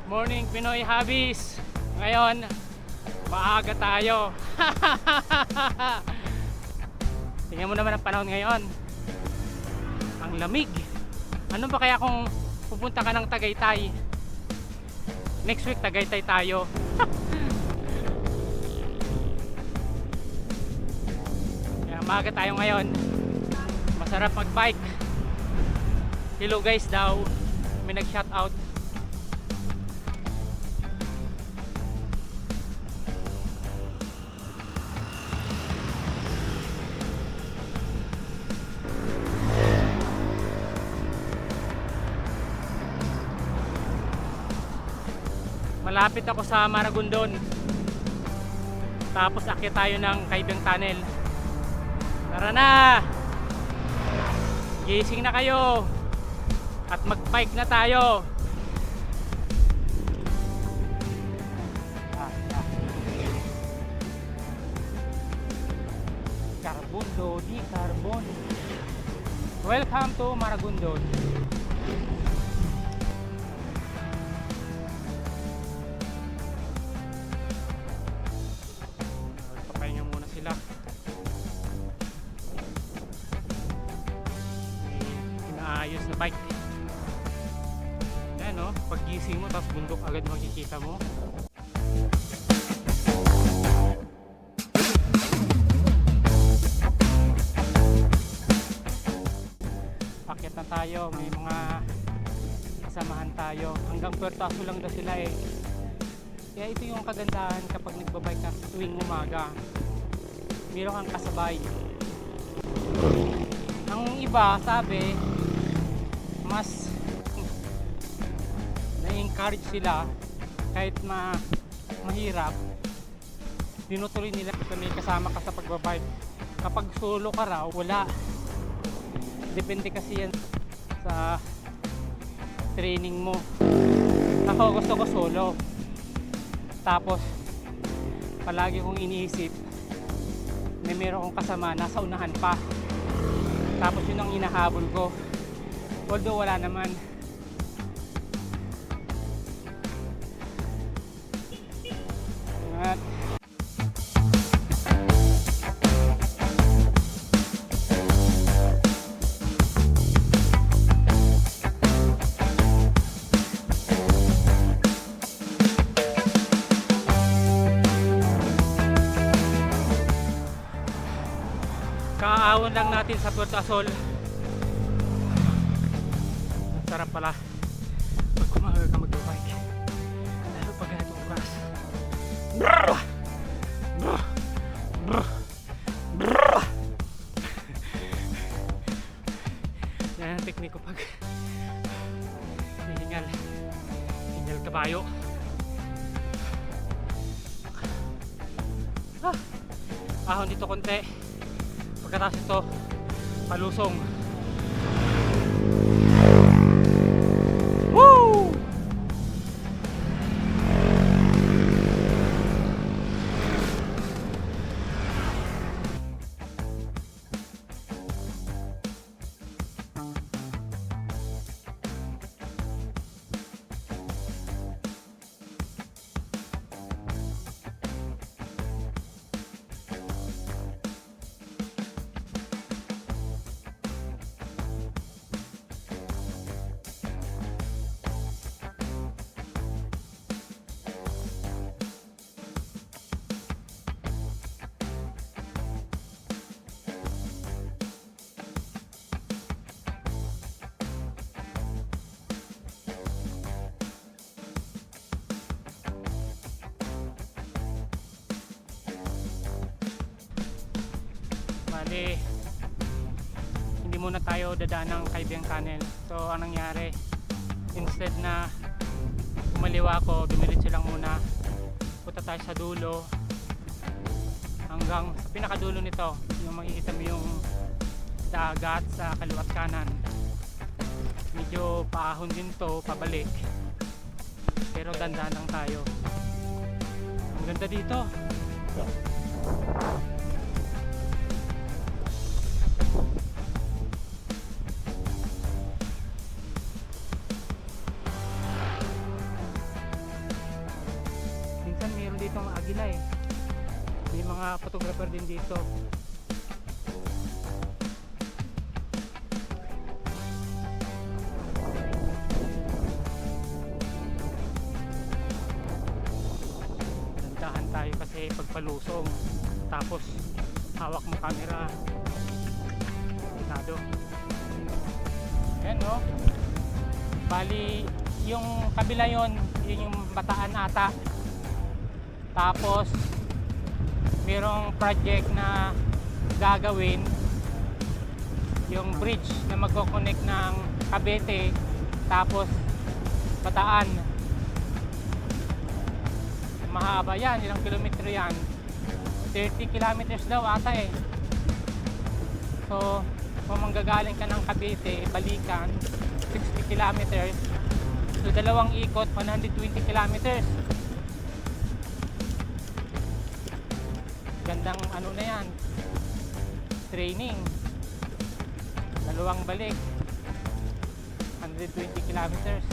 Morning Pinoy Hobbies. Ngayon, maaga tayo. Tingnan mo naman ang panahon ngayon. Ang lamig. Ano ba kaya kung pupunta ka ng Tagaytay? Next week Tagaytay tayo. Kaya maaga tayo ngayon. Masarap mag-bike. Hello guys daw. May nag-shoutout. Malapit ako sa Maragondon. Tapos akyat tayo ng Kaibang Tunnel. Tara na! Gising na kayo! At mag-bike na tayo! Carbundo di Carbon. Welcome to Maragondon. Ayos na bike. Yan o, pag gising mo tapos bundok agad makikita mo. Pakyat na tayo, may mga kasamahan tayo. Hanggang Puerto Azul lang daw sila eh. Kaya ito yung kagandahan kapag nagbabike ka tuwing umaga. Meron kang kasabay. Ang iba sabi mas na-encourage sila kahit mahirap, tinutuloy nila kasi may kasama ka sa pagbabike. Kapag solo ka raw, wala. Depende kasi yan sa training mo. Ako gusto ko solo. Tapos palagi kong iniisip may meron kong kasama nasa unahan pa. Tapos yun ang hinahabol ko. Although wala naman. At kaawon lang natin sa Puerto Azul. Sarap pala pag kumaga ka mag-bike, lalo pag ganitong oras. Yan ang teknik ko pag hihingal kabayo. Ahon dito konti, pagkatapos ito palusong. Woo! Bali, hindi muna tayo dadaan ng Kaibang Tunnel. So anong nangyari, instead na kumaliwa ko, dumiretso lang muna. Punta tayo sa dulo hanggang sa pinakadulo nito, yung makikita mo yung dagat sa kaliwat kanan. Medyo paahon din to pabalik, pero dandan lang tayo. Ang ganda dito. meron dito mga agila eh. May mga photographer din dito. Dandahan tayo kasi pagpalusong. Tapos hawak mo camera. Delikado. Ayan no. Bali, yung kabila yun yung Bataan ata. Tapos merong project na gagawin yung bridge na magko-connect ng Cavite tapos Bataan. Mahaba yan, ilang kilometro yan, 30 kilometers daw ata eh. So kung manggagaling ka ng Cavite, balikan 60 kilometers, so dalawang ikot 120 kilometers. Gandang ano na yan, training, dalawang balik 120 kilometers.